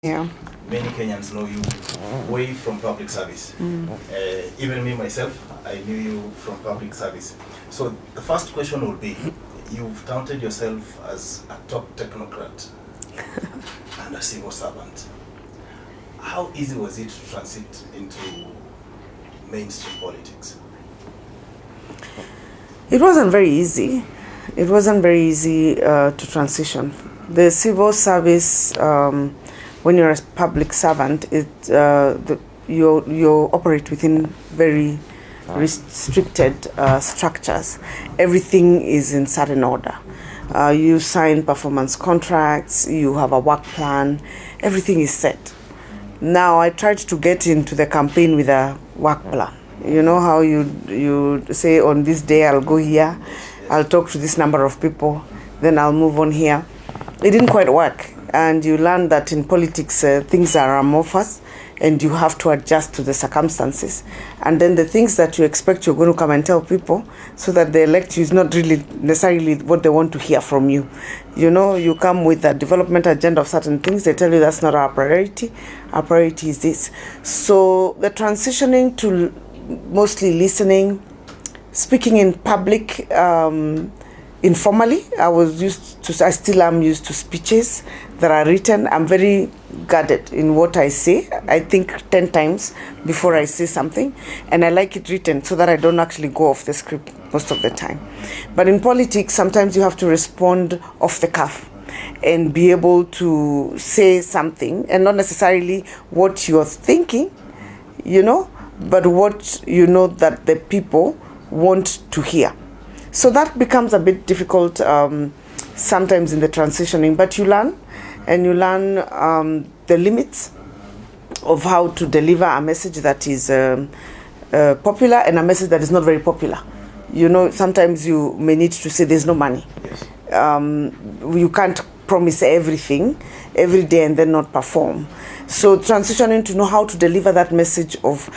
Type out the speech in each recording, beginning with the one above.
Yeah. Many Kenyans know you way from public service. Even me myself, I knew you from public service. So the first question will be, you've touted yourself as a top technocrat and a civil servant. How easy was it to transit into mainstream politics? It wasn't very easy. It wasn't very easy to transition. The civil service, when you're a public servant, you operate within very restricted structures. Everything is in certain order. You sign performance contracts, you have a work plan, everything is set. Now I tried to get into the campaign with a work plan. You know how you say on this day I'll go here, I'll talk to this number of people, then I'll move on here. It didn't quite work, and you learn that in politics things are amorphous and you have to adjust to the circumstances. And then the things that you expect you're going to come and tell people so that they elect you is not really necessarily what they want to hear from you. You know, you come with a development agenda of certain things, they tell you that's not our priority is this. So the transitioning to mostly listening, speaking in public, informally. I still am used to speeches that are written. I'm very guarded in what I say. I think 10 times before I say something, and I like it written so that I don't actually go off the script most of the time. But in politics, sometimes you have to respond off the cuff and be able to say something, and not necessarily what you're thinking, you know, but what you know that the people want to hear. So that becomes a bit difficult sometimes in the transitioning, but you learn, and you learn the limits of how to deliver a message that is popular and a message that is not very popular. You know, sometimes you may need to say there's no money. You can't promise everything every day and then not perform. So transitioning to know how to deliver that message of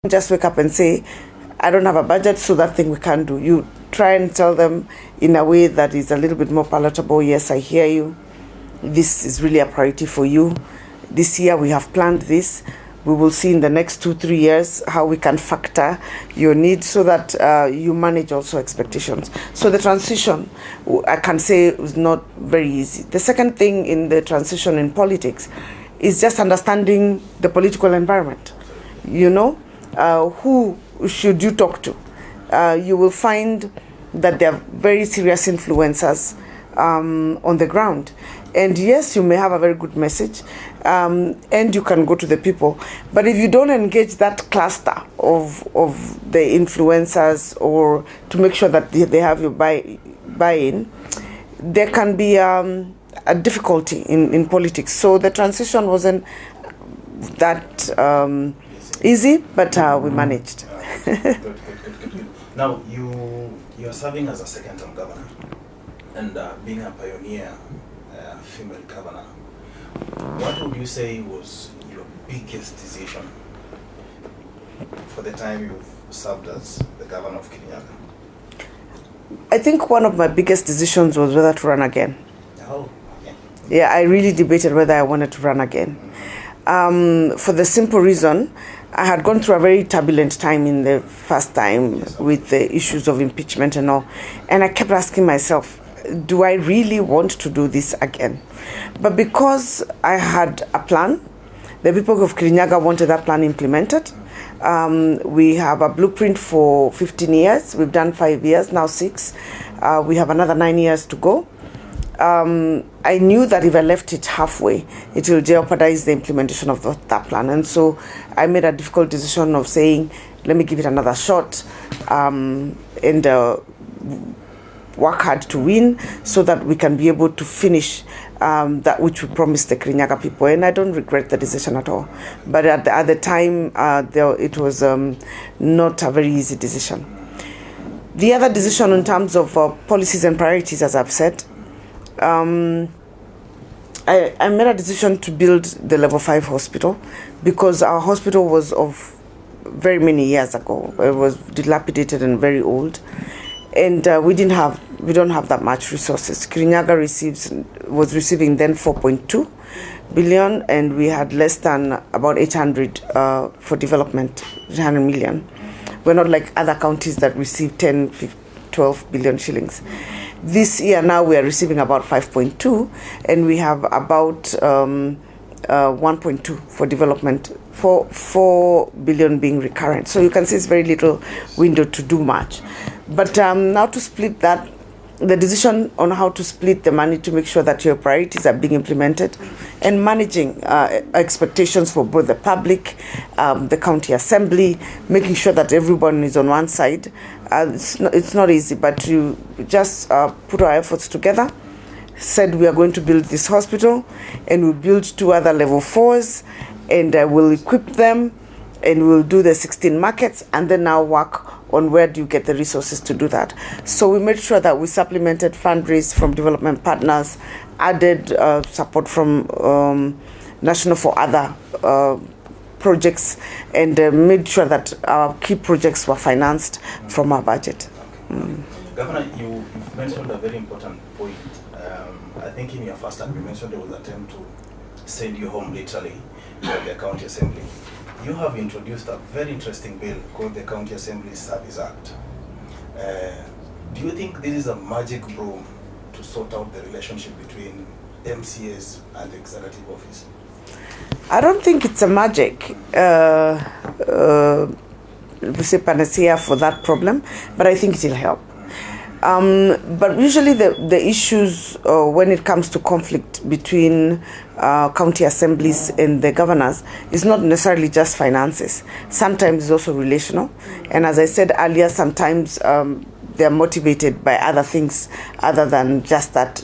just wake up and say, I don't have a budget, so that thing we can't do. You try and tell them in a way that is a little bit more palatable. Yes, I hear you. This is really a priority for you. This year we have planned this. We will see in the next 2-3 years how we can factor your needs so that you manage also expectations. So the transition, I can say, was not very easy. The second thing in the transition in politics is just understanding the political environment. You know, who should you talk to? You will find that there are very serious influencers on the ground. And yes, you may have a very good message, and you can go to the people. But if you don't engage that cluster of the influencers, or to make sure that they have your buy-in, there can be a difficulty in politics. So the transition wasn't that easy, but we managed. Good. Now, you're serving as a second-term governor and being a pioneer female governor. What would you say was your biggest decision for the time you've served as the governor of Kirinyaga? I think one of my biggest decisions was whether to run again. Oh, okay. Yeah, I really debated whether I wanted to run again. For the simple reason, I had gone through a very turbulent time in the first time with the issues of impeachment and all. And I kept asking myself, do I really want to do this again? But because I had a plan, the people of Kirinyaga wanted that plan implemented. We have a blueprint for 15 years. We've done 5 years, now 6. We have another 9 years to go. I knew that if I left it halfway, it will jeopardize the implementation of that plan. And so I made a difficult decision of saying, let me give it another shot and work hard to win so that we can be able to finish that which we promised the Kirinyaga people. And I don't regret the decision at all. But at the time, it was not a very easy decision. The other decision in terms of policies and priorities, as I've said, I made a decision to build the level 5 hospital because our hospital was of very many years ago. It was dilapidated and very old, and we don't have that much resources. Kirinyaga was receiving then 4.2 billion, and we had less than about 800 for development, 800 million. We're not like other counties that receive 10, 15, 12 billion shillings. This year now we are receiving about 5.2, and we have about 1.2 for development, 4 billion being recurrent. So you can see it's very little window to do much. But now to split that, the decision on how to split the money to make sure that your priorities are being implemented, and managing expectations for both the public, the county assembly, making sure that everyone is on one side. It's not easy, but you just put our efforts together, said we are going to build this hospital, and we'll build 2 other level 4s, and we'll equip them, and we'll do the 16 markets, and then now work on where do you get the resources to do that. So we made sure that we supplemented fundraise from development partners, added support from National for other projects, and made sure that our key projects were financed from our budget. Governor, you've mentioned a very important point. I think in your first time you mentioned there was an attempt to send you home literally by the county assembly. You have introduced a very interesting bill called the County Assembly Service Act. Do you think this is a magic broom to sort out the relationship between MCAs and the executive office? I don't think it's a magic panacea for that problem, but I think it will help. But usually the issues when it comes to conflict between county assemblies and the governors is not necessarily just finances. Sometimes it's also relational. And as I said earlier, sometimes they're motivated by other things other than just that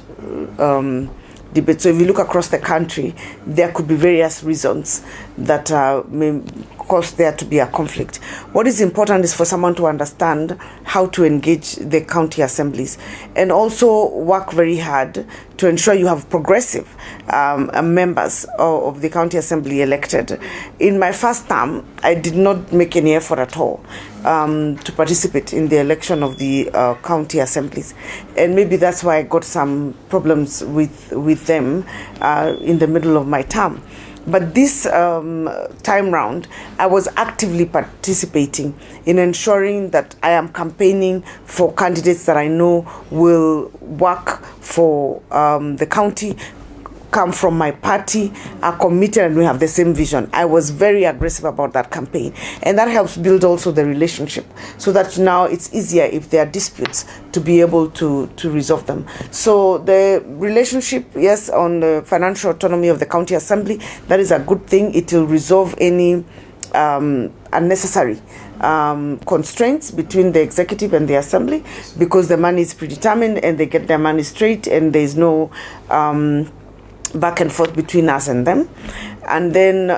debate. So if you look across the country, there could be various reasons that may cause there to be a conflict. What is important is for someone to understand how to engage the county assemblies, and also work very hard to ensure you have progressive members of the county assembly elected. In my first term, I did not make any effort at all to participate in the election of the county assemblies, and maybe that's why I got some problems with them in the middle of my term. But this time round, I was actively participating in ensuring that I am campaigning for candidates that I know will work for the county, come from my party, are committed, and we have the same vision. I was very aggressive about that campaign, and that helps build also the relationship, so that now it's easier if there are disputes to be able to resolve them. So the relationship, yes, on the financial autonomy of the county assembly, that is a good thing. It will resolve any unnecessary constraints between the executive and the assembly, because the money is predetermined and they get their money straight, and there is no back and forth between us and them. And then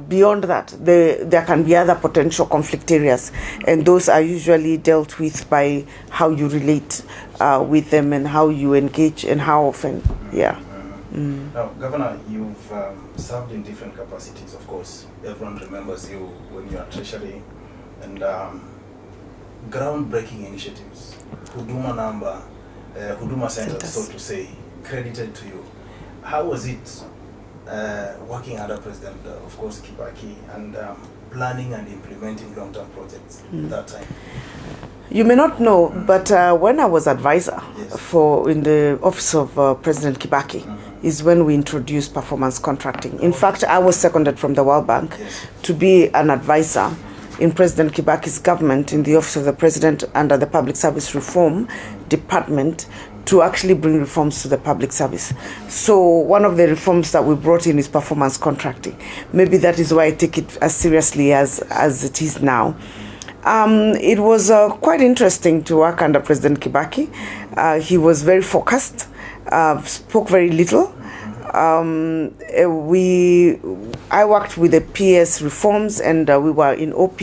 beyond that, there can be other potential conflict areas, and those are usually dealt with by how you relate with them and how you engage and how often. Yeah. Now, Governor, you've served in different capacities, of course. Everyone remembers you when you are Treasury, and groundbreaking initiatives, Huduma number, Huduma Center, so to say, credited to you. How was it working under President, of course, Kibaki, and planning and implementing long-term projects at that time? You may not know, but when I was advisor in the office of President Kibaki, is when we introduced performance contracting. In fact, I was seconded from the World Bank to be an advisor in President Kibaki's government in the office of the President under the Public Service Reform Department, to actually bring reforms to the public service. So one of the reforms that we brought in is performance contracting. Maybe that is why I take it as seriously as it is now. It was quite interesting to work under President Kibaki. He was very focused, spoke very little. I worked with the PS reforms, and we were in OP,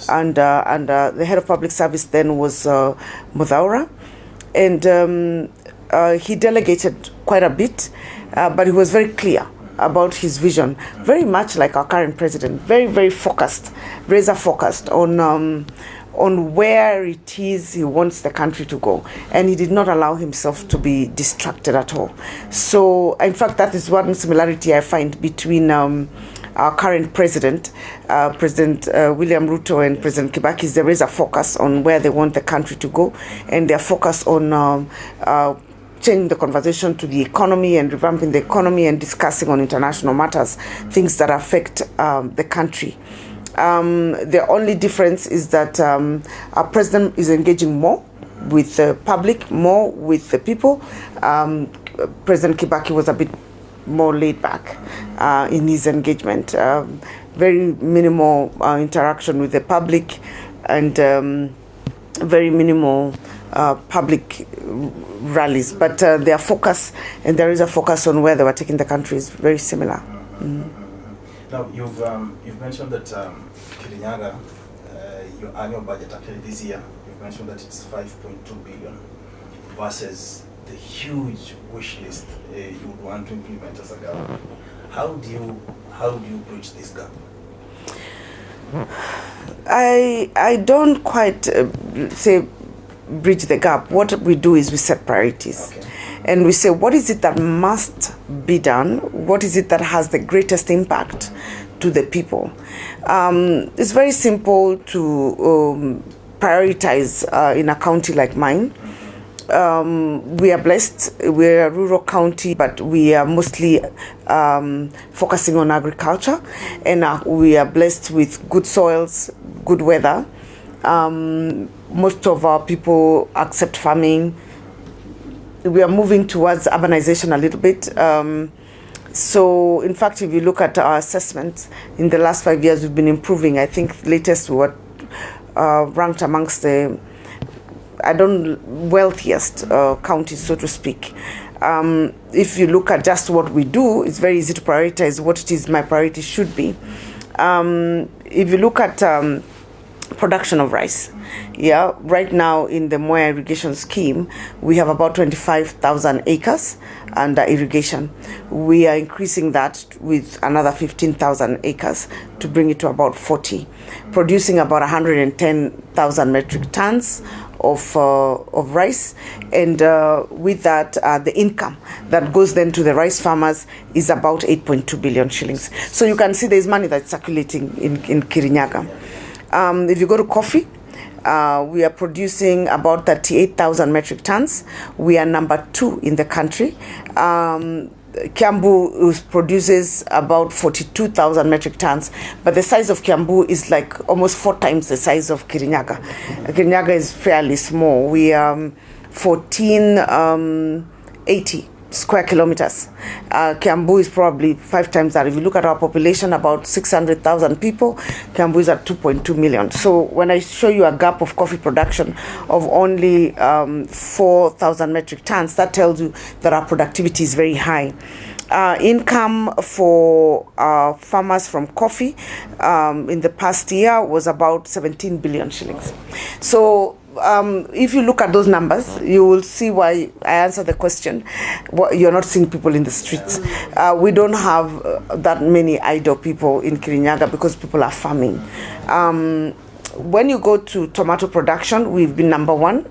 and the head of public service then was Muthaura. And he delegated quite a bit, but he was very clear about his vision, very much like our current president, very, very focused, razor focused on on where it is he wants the country to go. And he did not allow himself to be distracted at all. So, in fact, that is one similarity I find between our current president, President William Ruto and President Kibaki. There is a focus on where they want the country to go, and their focus on changing the conversation to the economy and revamping the economy and discussing on international matters, things that affect the country. The only difference is that our president is engaging more with the public, more with the people. President Kibaki was a bit more laid back in his engagement. Very minimal interaction with the public, and very minimal public rallies. But their focus, and there is a focus on where they were taking the country, is very similar. Now, you've mentioned that Kirinyaga, your annual budget actually this year, you've mentioned that it's 5.2 billion versus the huge wish list you would want to implement as a government. How do you bridge this gap? I don't quite say bridge the gap. What we do is we set priorities. Okay. And we say, what is it that must be done? What is it that has the greatest impact to the people? It's very simple to prioritize in a county like mine. We are blessed. We're a rural county, but we are mostly focusing on agriculture, and we are blessed with good soils, good weather. Most of our people accept farming. We are moving towards urbanization a little bit. So, in fact, if you look at our assessments, in the last 5 years, we've been improving. I think latest we were ranked amongst the wealthiest counties, so to speak. If you look at just what we do, it's very easy to prioritize what it is my priority should be. If you look at production of rice, right now in the Moya irrigation scheme, we have about 25,000 acres under irrigation. We are increasing that with another 15,000 acres to bring it to about 40, producing about 110,000 metric tons of rice, and with that the income that goes then to the rice farmers is about 8.2 billion shillings. So you can see there's money that's circulating in Kirinyaga. If you go to coffee, we are producing about 38,000 metric tons. We are number 2 in the country. Kiambu produces about 42,000 metric tons, but the size of Kiambu is like almost 4 times the size of Kirinyaga. Kirinyaga is fairly small. We are 1480 square kilometers. Kiambu is probably 5 times that. If you look at our population, about 600,000 people, Kiambu is at 2.2 million. So when I show you a gap of coffee production of only 4,000 metric tons, that tells you that our productivity is very high. Income for farmers from coffee in the past year was about 17 billion shillings. So if you look at those numbers, you will see why I answer the question. You're not seeing people in the streets. We don't have that many idle people in Kirinyaga because people are farming. When you go to tomato production, we've been number 1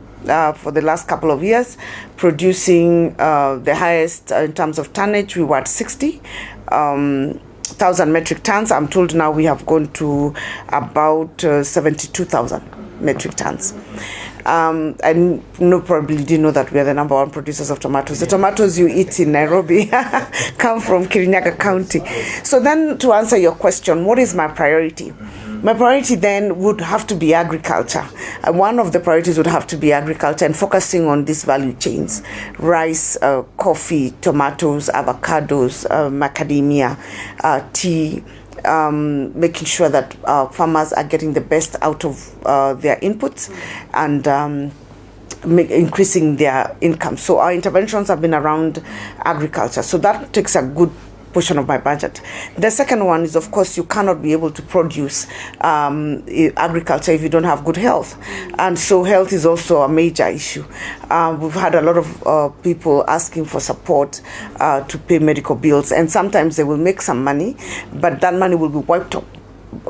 for the last couple of years, producing the highest in terms of tonnage. We were at 60,000 metric tons. I'm told now we have gone to about 72,000 metric tons. And probably didn't know that we are the number 1 producers of tomatoes. The tomatoes you eat in Nairobi come from Kirinyaga County. So then, to answer your question, what is my priority? My priority then would have to be agriculture. One of the priorities would have to be agriculture and focusing on these value chains: rice, coffee, tomatoes, avocados, macadamia, tea, making sure that farmers are getting the best out of their inputs and increasing their income. So our interventions have been around agriculture. So that takes a good portion of my budget. The second one is, of course, you cannot be able to produce agriculture if you don't have good health. And so health is also a major issue. We've had a lot of people asking for support to pay medical bills, and sometimes they will make some money, but that money will be wiped up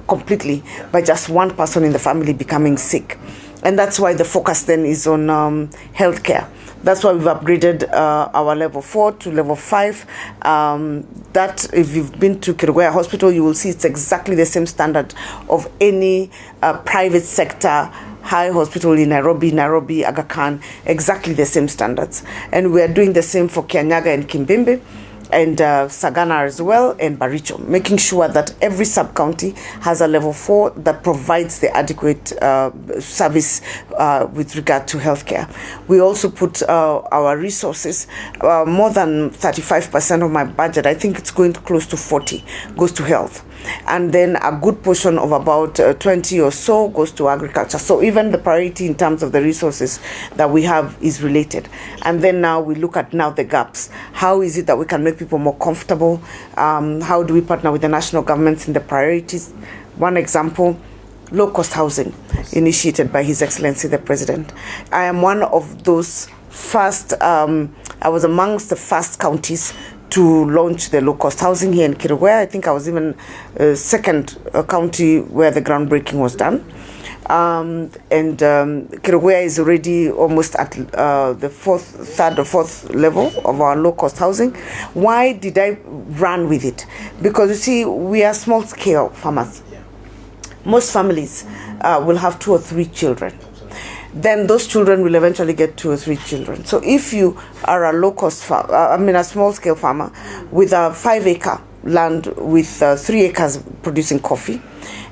completely by just one person in the family becoming sick. And that's why the focus then is on healthcare. That's why we've upgraded our level 4 to level 5. That, if you've been to Kerugoya Hospital, you will see it's exactly the same standard of any private sector high hospital in Nairobi, Aga Khan, exactly the same standards. And we are doing the same for Kianyaga and Kimbimbi, and Sagana as well, and Baricho, making sure that every sub-county has a level 4 that provides the adequate service with regard to healthcare. We also put our resources, more than 35% of my budget, I think it's going to close to 40, goes to health. And then a good portion of about 20 or so goes to agriculture. So even the priority in terms of the resources that we have is related. And then now we look at now the gaps. How is it that we can make people more comfortable? How do we partner with the national governments in the priorities? One example, low-cost housing initiated by His Excellency the President. I am one of those first, I was amongst the first counties to launch the low-cost housing here in Kerugoya. I think I was even second county where the groundbreaking was done. Kerugoya is already almost at the third or fourth level of our low-cost housing. Why did I run with it? Because you see, we are small-scale farmers. Most families will have 2 or 3 children. Then those children will eventually get 2 or 3 children. So if you are a low-cost a small-scale farmer with a 5-acre land with 3 acres producing coffee,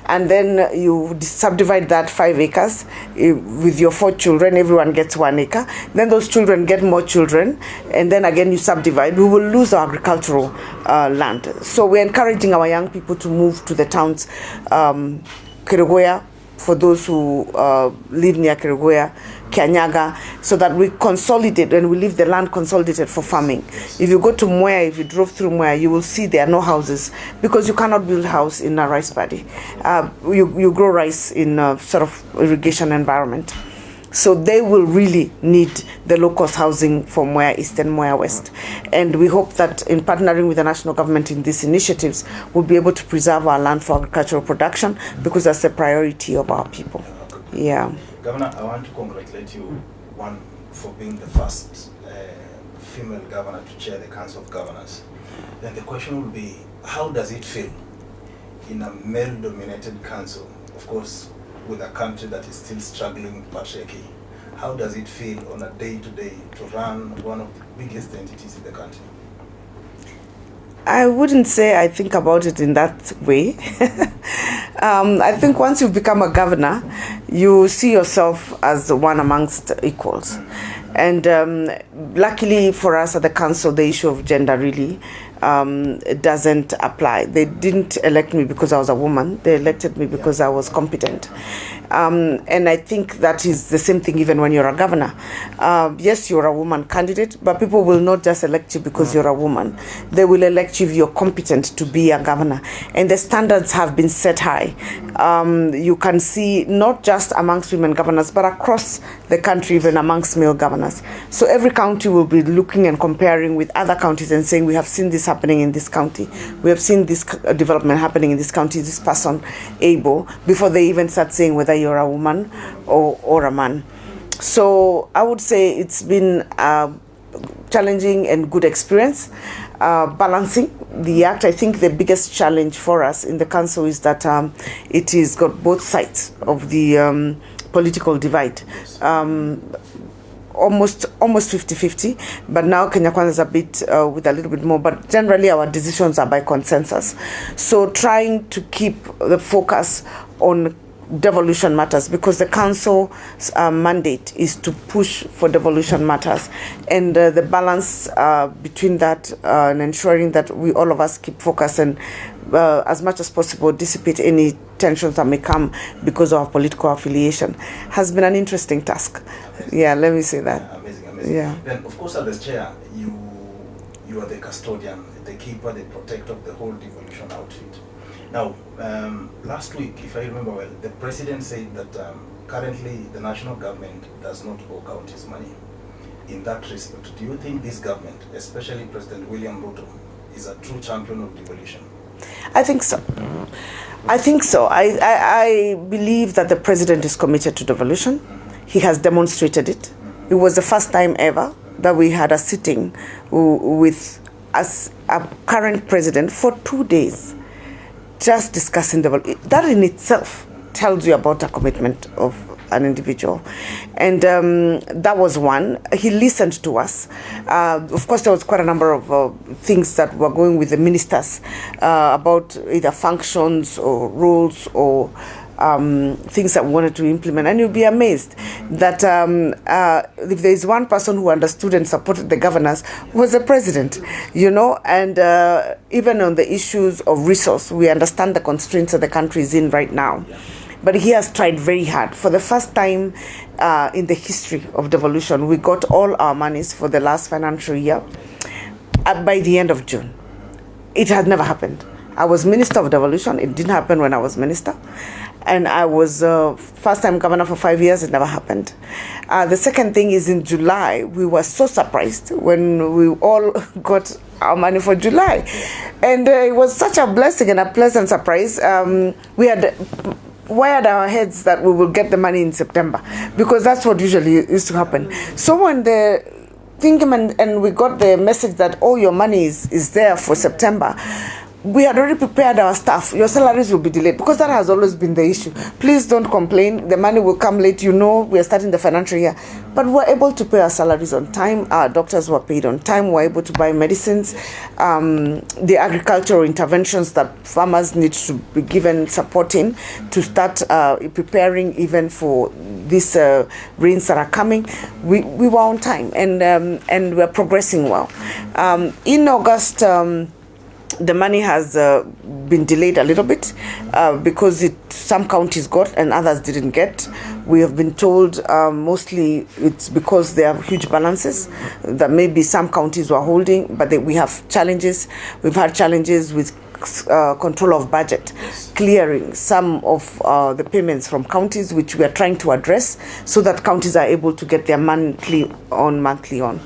and then you subdivide that 5 acres with your 4 children, everyone gets 1 acre. Then those children get more children, and then again you subdivide. We will lose our agricultural land. So we're encouraging our young people to move to the towns, Kerugoya, for those who live near Kerugoya, Kianyaga, so that we consolidate and we leave the land consolidated for farming. If you go to Mwea, if you drove through Mwea, you will see there are no houses because you cannot build a house in a rice paddy. You grow rice in a sort of irrigation environment. So they will really need the low-cost housing for Mwea East and Mwea West. And we hope that in partnering with the national government in these initiatives, we'll be able to preserve our land for agricultural production because that's a priority of our people. Yeah. Governor, I want to congratulate you, one, for being the first female governor to chair the Council of Governors. Then the question will be, how does it feel in a male-dominated council? Of course, with a country that is still struggling patriarchy, how does it feel on a day-to-day to run one of the biggest entities in the country? I wouldn't say I think about it in that way. I think once you become a governor, you see yourself as one amongst equals. And luckily for us at the council, the issue of gender really doesn't apply. They didn't elect me because I was a woman. They elected me because I was competent. And I think that is the same thing even when you're a governor. Yes, you're a woman candidate, but people will not just elect you because you're a woman. They will elect you if you're competent to be a governor. And the standards have been set high. You can see not just amongst women governors, but across the country, even amongst male governors. So every county will be looking and comparing with other counties and saying, we have seen this happening in this county. We have seen this development happening in this county. Is this person able? Before they even start saying whether you're a woman or a man. So I would say it's been a challenging and good experience. Balancing the act, I think the biggest challenge for us in the council is that it has got both sides of the political divide. Almost 50-50, but now Kenya Kwanza is a bit with a little bit more, but generally our decisions are by consensus. So trying to keep the focus on devolution matters, because the council's mandate is to push for devolution matters, and the balance between that and ensuring that we all of us keep focus and as much as possible dissipate any tensions that may come because of political affiliation has been an interesting task. Amazing. Yeah, let me say that. Amazing. Yeah. Then of course, as the chair, you are the custodian, the keeper, the protector of the whole devolution outfit. Now, last week, if I remember well, the president said that currently the national government does not owe counties money. In that respect, do you think this government, especially President William Ruto, is a true champion of devolution? I think so. I believe that the president is committed to devolution. he has demonstrated it. It was the first time ever that we had a sitting with as a current president for 2 days, just discussing that in itself tells you about a commitment of an individual. And that was one. He listened to us. Of course, there was quite a number of things that were going with the ministers about either functions or rules or things that we wanted to implement. And you'll be amazed that if there is one person who understood and supported the governors, was the president, and even on the issues of resource, we understand the constraints that the country is in right now. But he has tried very hard. For the first time in the history of devolution, we got all our monies for the last financial year by the end of June. It had never happened. I was Minister of Devolution. It didn't happen when I was Minister. And I was first-time governor for 5 years. It never happened. The second thing is in July, we were so surprised when we all got our money for July. And it was such a blessing and a pleasant surprise. We had wired our heads that we will get the money in September, because that's what usually used to happen. So when the thing came and we got the message that all your money is there for September, we had already prepared our staff. Your salaries will be delayed, because that has always been the issue. Please don't complain. The money will come late. We are starting the financial year. But we're able to pay our salaries on time. Our doctors were paid on time. We're able to buy medicines. The agricultural interventions that farmers need to be given support in to start preparing even for these rains that are coming. We were on time, and we're progressing well. In August, the money has been delayed a little bit because some counties got and others didn't get. We have been told mostly it's because they have huge balances that maybe some counties were holding, but we have challenges. We've had challenges with control of budget, clearing some of the payments from counties, which we are trying to address so that counties are able to get their monthly on.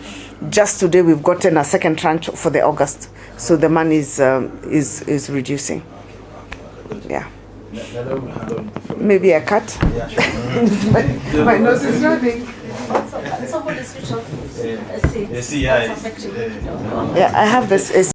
Just today, we've gotten a second tranche for the August, so the money is reducing. Yeah. Maybe a cut. Yeah, sure. My nose is running. Somebody switch off. Yeah, Yeah, I have this.